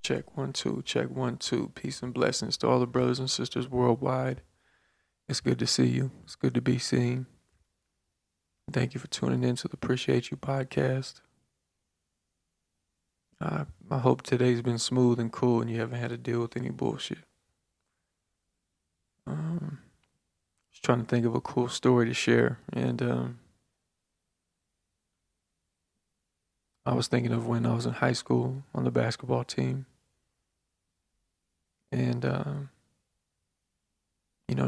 Check 1 2, check 1 2. Peace and blessings to all the brothers and sisters worldwide. It's good to see you. It's good to be seen. Thank you for tuning in to the Preciate You podcast. I hope today's been smooth and cool and you haven't had to deal with any bullshit. Just trying to think of a cool story to share. And I was thinking of when I was in high school on the basketball team. And,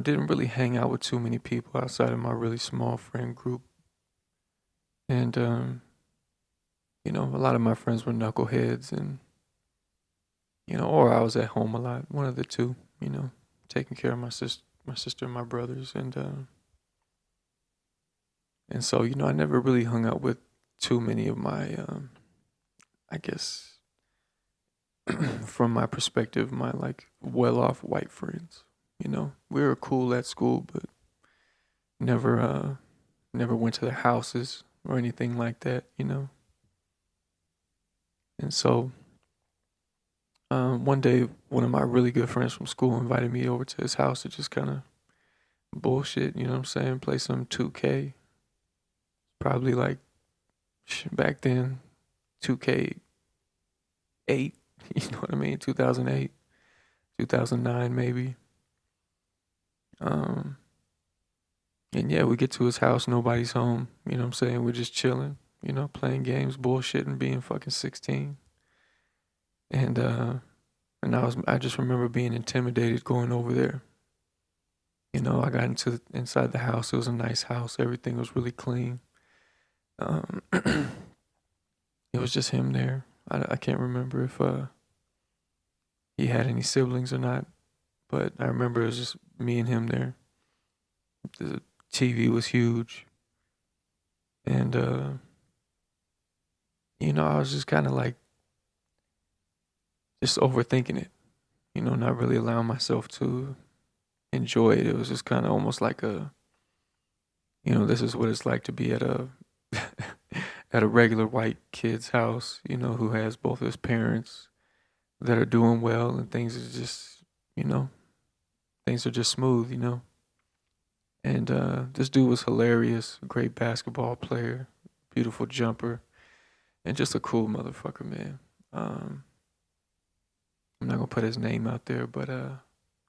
didn't really hang out with too many people outside of my really small friend group. And, a lot of my friends were knuckleheads and, or I was at home a lot, one of the two, taking care of my sister and my brothers. And so, I never really hung out with too many of my, I guess, from my perspective, my like well-off white friends. We were cool at school, but never went to their houses or anything like that. And so one day, one of my really good friends from school invited me over to his house to just kind of bullshit, you know what I'm saying? Play some 2K. Probably like back then, 2K8, you know what I mean? 2008, 2009 maybe. And yeah, we get to his house, nobody's home, you know what I'm saying? We're just chilling, playing games, bullshitting, being fucking 16. And I just remember being intimidated going over there. I got inside the house. It was a nice house. Everything was really clean. It was just him there. I can't remember if he had any siblings or not, but I remember it was just me and him there. The TV was huge, and I was just kind of like just overthinking it. Not really allowing myself to enjoy it. It was just kind of almost like this is what it's like to be at a at a regular white kid's house, who has both his parents that are doing well and things are just, things are just smooth. And this dude was hilarious, great basketball player, beautiful jumper, and just a cool motherfucker, man. I'm not gonna put his name out there, but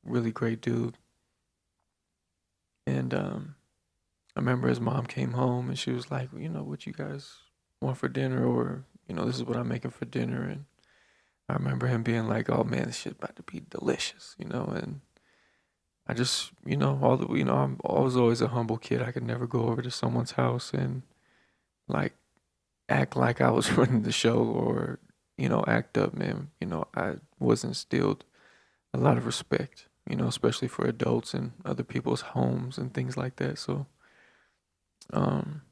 really great dude. And I remember his mom came home and she was like, what you guys want for dinner, or this is what I'm making for dinner. And I remember him being like, oh man, this shit about to be delicious, and I just, I was always a humble kid. I could never go over to someone's house and like act like I was running the show or, act up, man. I was instilled a lot of respect, especially for adults and other people's homes and things like that. Um,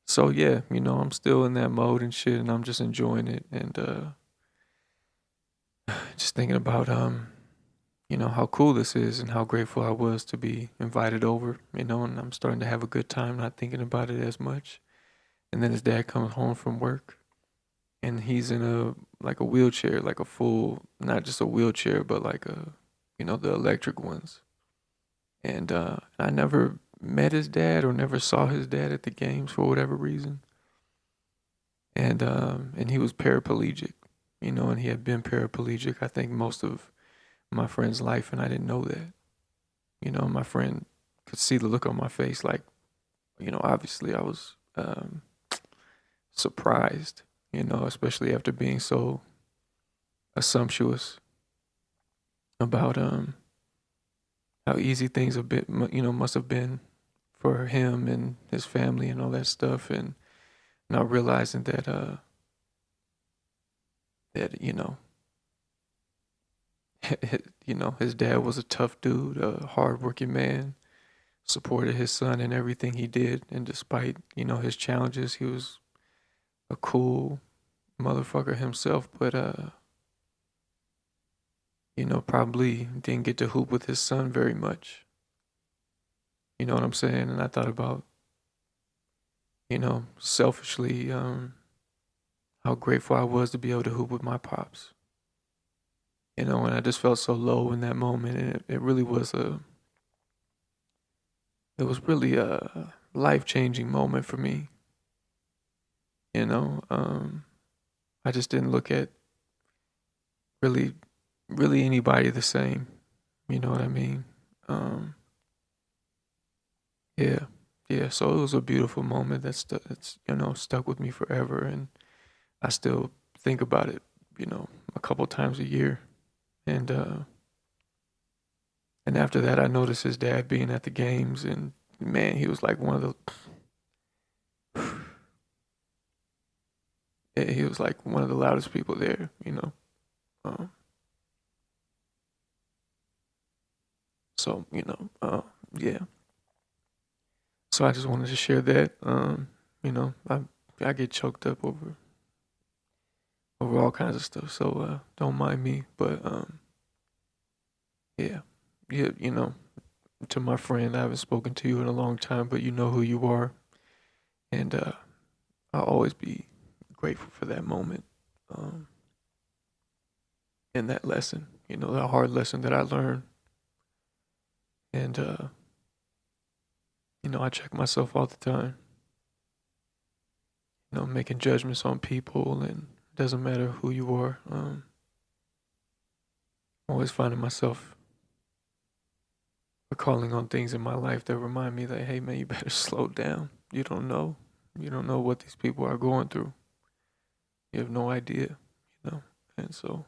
so yeah, I'm still in that mode and shit, and I'm just enjoying it and just thinking about how cool this is and how grateful I was to be invited over, and I'm starting to have a good time, not thinking about it as much. And then his dad comes home from work and he's in a wheelchair, like a full, not just a wheelchair, but like the electric ones. And I never met his dad or never saw his dad at the games for whatever reason. And he was paraplegic, and he had been paraplegic, I think, most of my friend's life, and I didn't know that. My friend could see the look on my face, like, obviously I was surprised, especially after being so assumptuous about how easy things have been, must have been for him and his family and all that stuff, and not realizing that his dad was a tough dude, a hardworking man, supported his son in everything he did, and despite his challenges, he was a cool motherfucker himself. But probably didn't get to hoop with his son very much. You know what I'm saying? And I thought about selfishly, how grateful I was to be able to hoop with my pops. And I just felt so low in that moment, and it really was it was really a life-changing moment for me. You know, I just didn't look at really, really anybody the same. You know what I mean? Um, yeah, yeah. So it was a beautiful moment that's stuck with me forever, and I still think about it. A couple times a year, and after that, I noticed his dad being at the games, and man, he was like one of the he was like one of the loudest people there. Um, so yeah. So I just wanted to share that. I get choked up over all kinds of stuff. So don't mind me. But yeah, yeah. To my friend, I haven't spoken to you in a long time, but you know who you are, and I'll always be grateful for that moment, um, and that lesson. The hard lesson that I learned, and I check myself all the time. Making judgments on people, and it doesn't matter who you are. I'm always finding myself recalling on things in my life that remind me that, hey man, you better slow down. You don't know. You don't know what these people are going through. You have no idea, you know. And so,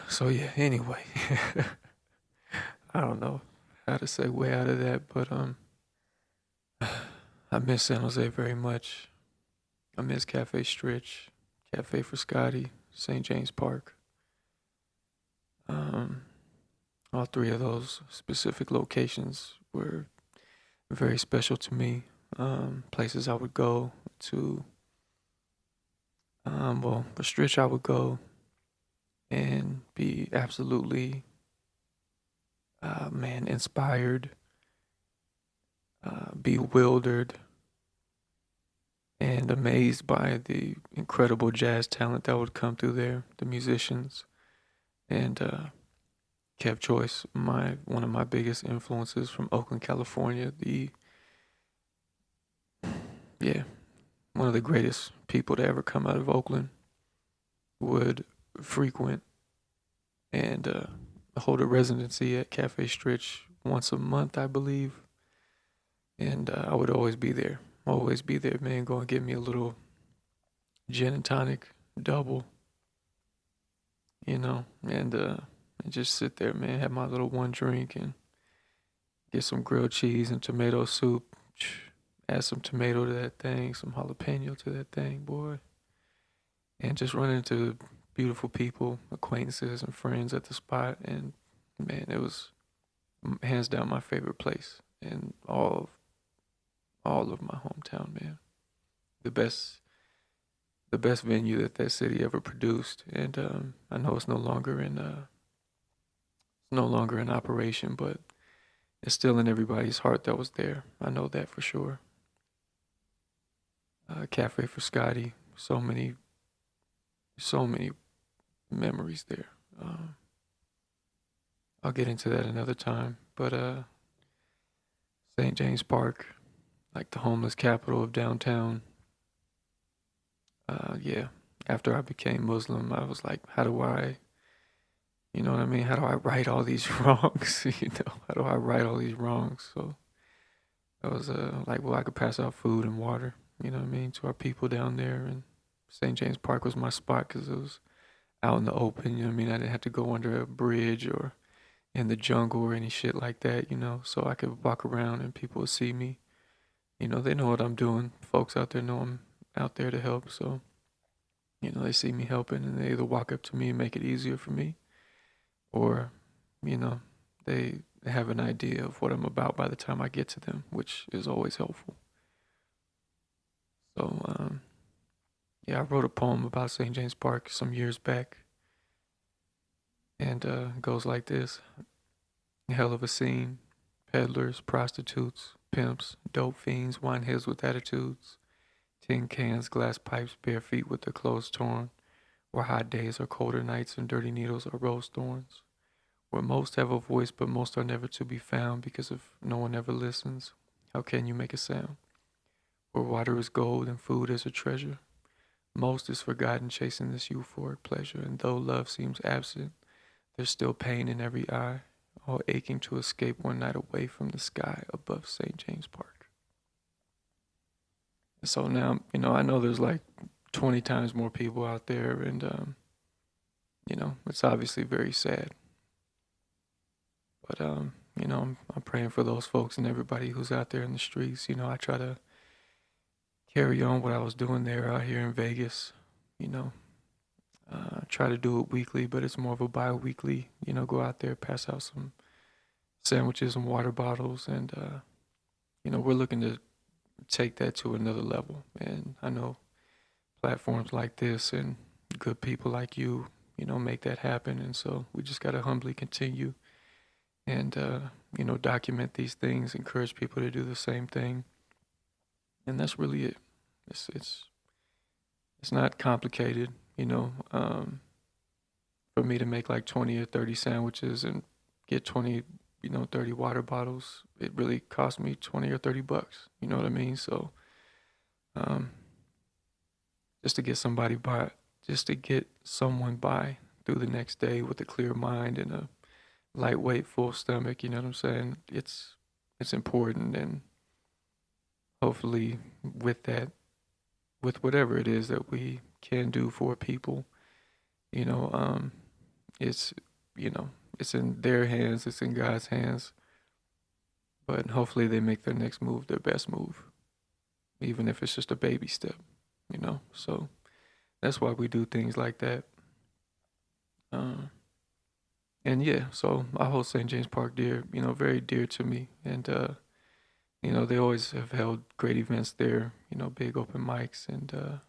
so yeah. Anyway, I don't know how to segue out of that, but I miss San Jose very much. I miss Cafe Stritch, Cafe for Scotty, St. James Park. Um, all three of those specific locations were very special to me. Places I would go to. Well, for Stritch, I would go and be absolutely, man, inspired, bewildered, and amazed by the incredible jazz talent that would come through there, the musicians, and Kev Choice, one of my biggest influences from Oakland, California. Yeah, one of the greatest people to ever come out of Oakland would frequent and hold a residency at Cafe Stritch once a month, I believe. And I would always be there, man. Go and get me a little gin and tonic double, and just sit there, man. Have my little one drink and get some grilled cheese and tomato soup. Add some tomato to that thing, some jalapeno to that thing, boy. And just run into beautiful people, acquaintances, and friends at the spot. And man, it was hands down my favorite place in all of my hometown, man. The best the best venue that city ever produced, and I know it's no longer in operation, but it's still in everybody's heart that was there. I know that for sure. Cafe for Scotty, so many memories there. I'll get into that another time, but St. James Park, like the homeless capital of downtown. Yeah, after I became Muslim, I was like, how do I, you know what I mean? How do I right all these wrongs? How do I right all these wrongs? So I was like, well, I could pass out food and water, you know what I mean, to our people down there. And St. James Park was my spot because it was out in the open, you know what I mean? I didn't have to go under a bridge or in the jungle or any shit like that, so I could walk around and people would see me. They know what I'm doing. Folks out there know I'm out there to help. So, they see me helping and they either walk up to me and make it easier for me, or, you know, they have an idea of what I'm about by the time I get to them, which is always helpful. So, yeah, I wrote a poem about St. James Park some years back, and it goes like this. Hell of a scene. Peddlers, prostitutes, pimps, dope fiends, wineheads with attitudes. tin cans, glass pipes, bare feet with their clothes torn, where hot days are colder nights and dirty needles are rose thorns, where most have a voice but most are never to be found because if no one ever listens, how can you make a sound? Where water is gold and food is a treasure, most is forgotten chasing this euphoric pleasure, and though love seems absent, there's still pain in every eye, all aching to escape one night away from the sky above St. James Park. And so now, I know there's like 20 times more people out there, and, it's obviously very sad. But, I'm praying for those folks and everybody who's out there in the streets. I try to carry on what I was doing there out here in Vegas, you know. Try to do it weekly, but it's more of a bi-weekly, go out there, pass out some sandwiches and water bottles. And, we're looking to take that to another level. And I know platforms like this and good people like you, make that happen. And so we just got to humbly continue and, document these things, encourage people to do the same thing. And that's really it. It's not complicated, for me to make like 20 or 30 sandwiches and get 20, 30 water bottles. It really cost me 20 or 30 bucks. You know what I mean? So, just to get someone by through the next day with a clear mind and a lightweight, full stomach, you know what I'm saying? It's important, and hopefully with that, with whatever it is that we can do for people, it's, it's in their hands, it's in God's hands, but hopefully they make their next move their best move, even if it's just a baby step, so that's why we do things like that. And yeah, so I hold St. James Park dear, very dear to me. And, they always have held great events there, big open mics and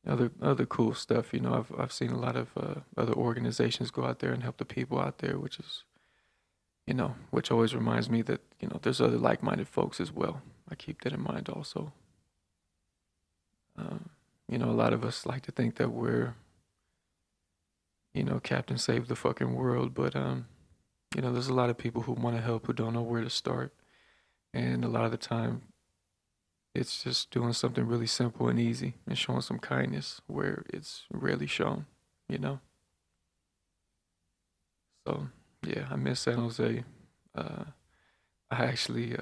other cool stuff. I've seen a lot of other organizations go out there and help the people out there, which is, which always reminds me that, there's other like-minded folks as well. I keep that in mind also. A lot of us like to think that we're, Captain Save the fucking world, but there's a lot of people who want to help who don't know where to start. And a lot of the time, it's just doing something really simple and easy and showing some kindness where it's rarely shown, So, yeah, I miss San Jose. I actually,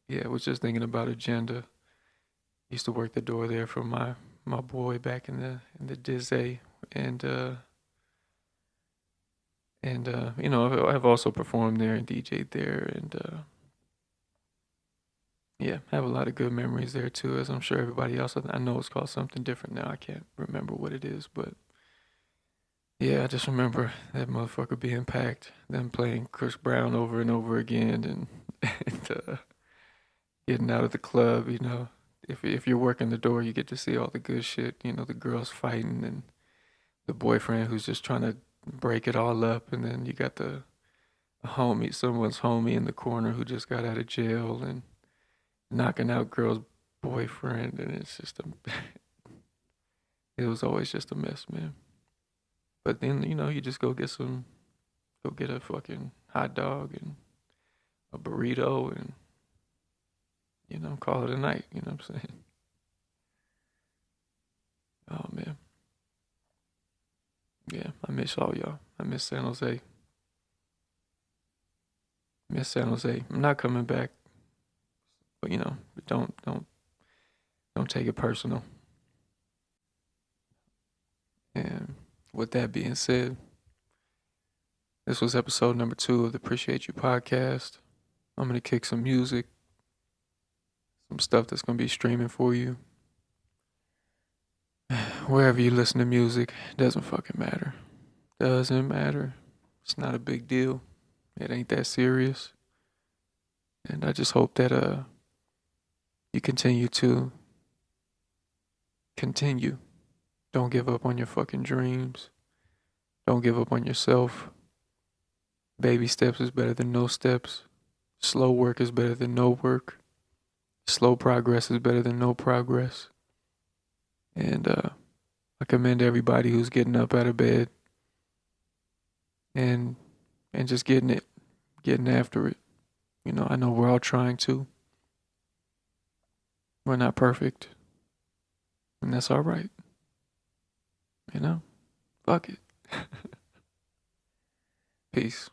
was just thinking about Agenda. Used to work the door there for my boy back in the Dizzy, and I've also performed there and DJ'd there, and have a lot of good memories there too, as I'm sure everybody else. I know it's called something different now. I can't remember what it is, but yeah, I just remember that motherfucker being packed, them playing Chris Brown over and over again, and, and getting out of the club. If you're working the door, you get to see all the good shit. The girls fighting and the boyfriend who's just trying to break it all up, and then you got someone's homie in the corner who just got out of jail and knocking out girl's boyfriend, and it's just it was always just a mess, man. But then you just go get a fucking hot dog and a burrito and call it a night. You know what I'm saying? Oh man. Yeah, I miss all y'all. I miss San Jose. Miss San Jose. I'm not coming back, but don't take it personal. And with that being said, this was episode number 2 of the Preciate You podcast. I'm gonna kick some music, some stuff that's gonna be streaming for you. Wherever you listen to music, doesn't fucking matter. Doesn't matter. It's not a big deal. It ain't that serious. And I just hope that you continue. Don't give up on your fucking dreams. Don't give up on yourself. Baby steps is better than no steps. Slow work is better than no work. Slow progress is better than no progress. And I commend everybody who's getting up out of bed and just getting after it. You know, I know we're all trying to. We're not perfect. And that's all right. You know? Fuck it. Peace.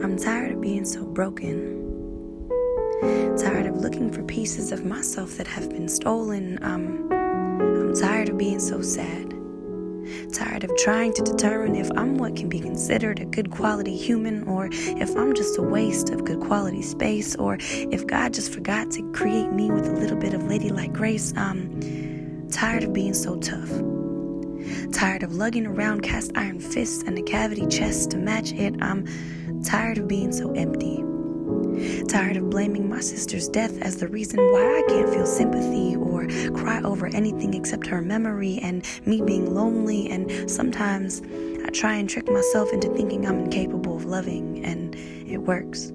I'm tired of being so broken. Tired of looking for pieces of myself that have been stolen. I'm tired of being so sad. Tired of trying to determine if I'm what can be considered a good quality human, or if I'm just a waste of good quality space, or if God just forgot to create me with a little bit of ladylike grace. I'm tired of being so tough. Tired of lugging around cast iron fists and a cavity chest to match it. I'm tired of being so empty. Tired of blaming my sister's death as the reason why I can't feel sympathy or cry over anything except her memory and me being lonely. And sometimes I try and trick myself into thinking I'm incapable of loving, and it works.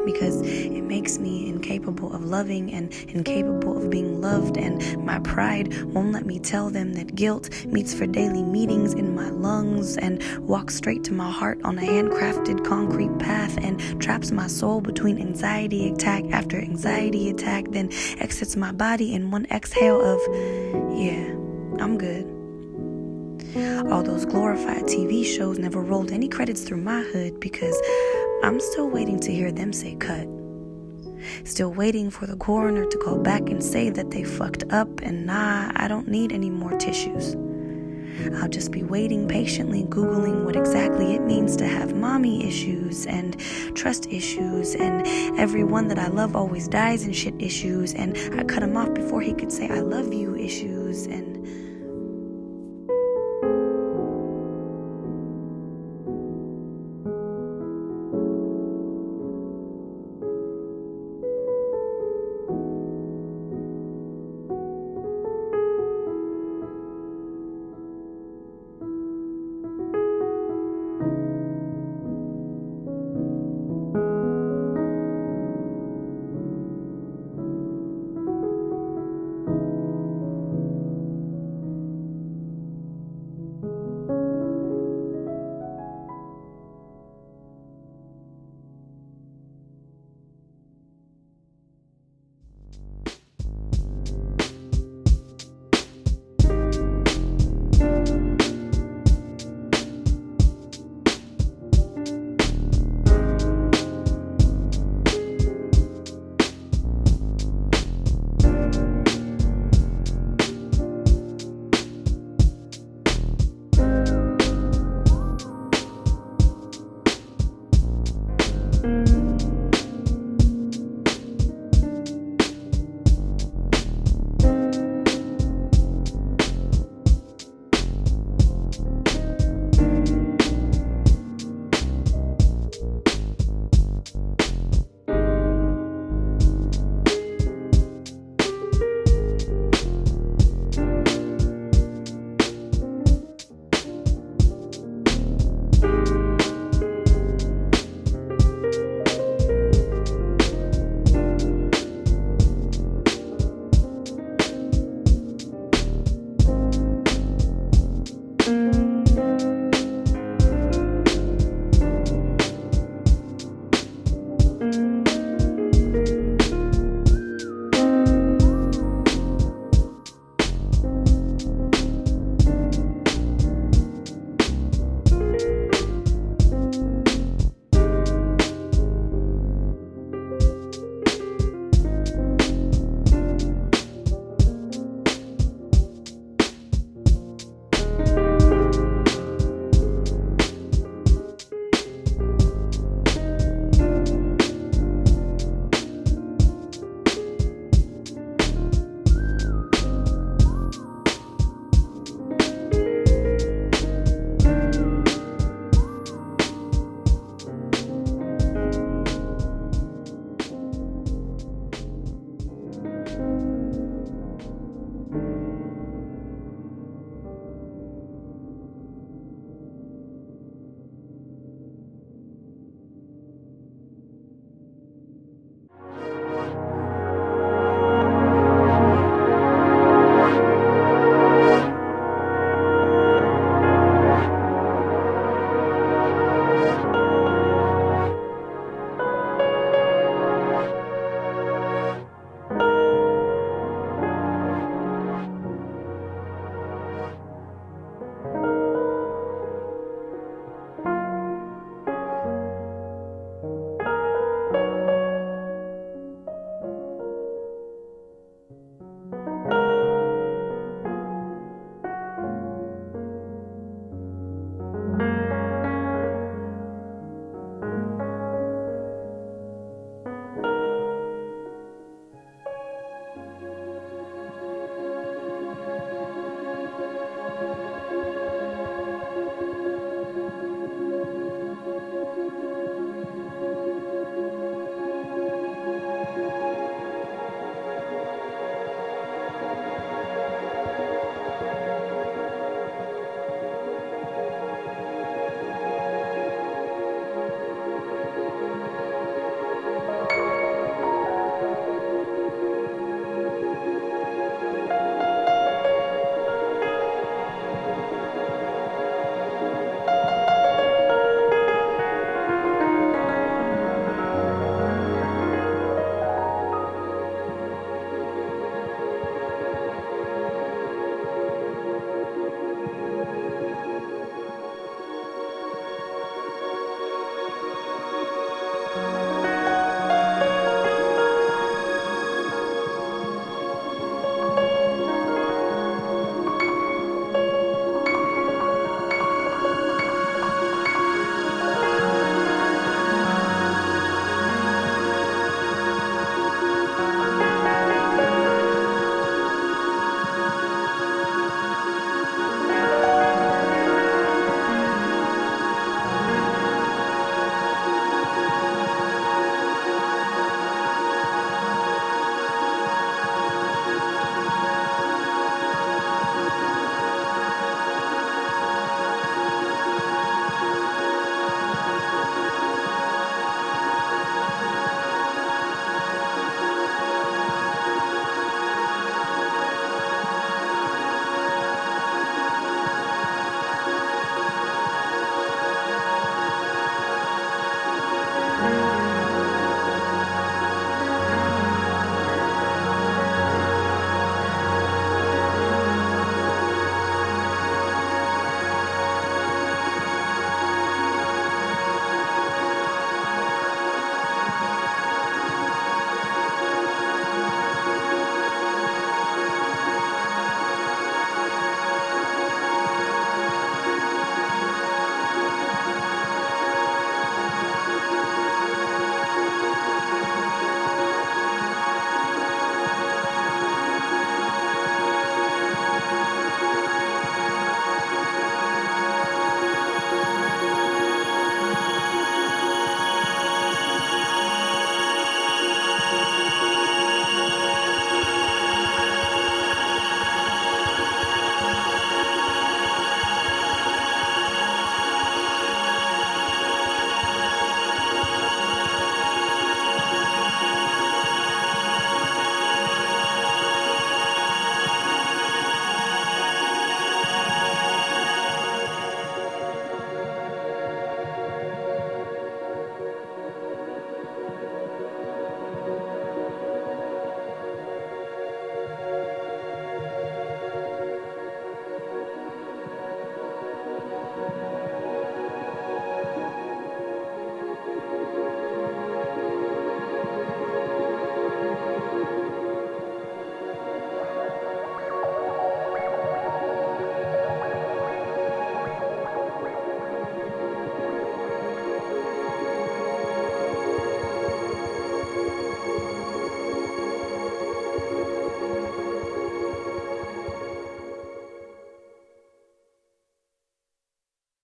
Because it makes me incapable of loving and incapable of being loved, and my pride won't let me tell them that guilt meets for daily meetings in my lungs and walks straight to my heart on a handcrafted concrete path and traps my soul between anxiety attack after anxiety attack, then exits my body in one exhale of, yeah, I'm good. All those glorified TV shows never rolled any credits through my hood because I'm still waiting to hear them say cut. Still waiting for the coroner to call back and say that they fucked up, and nah, I don't need any more tissues. I'll just be waiting patiently, Googling what exactly it means to have mommy issues and trust issues, and everyone that I love always dies in shit issues, and I cut him off before he could say I love you issues, and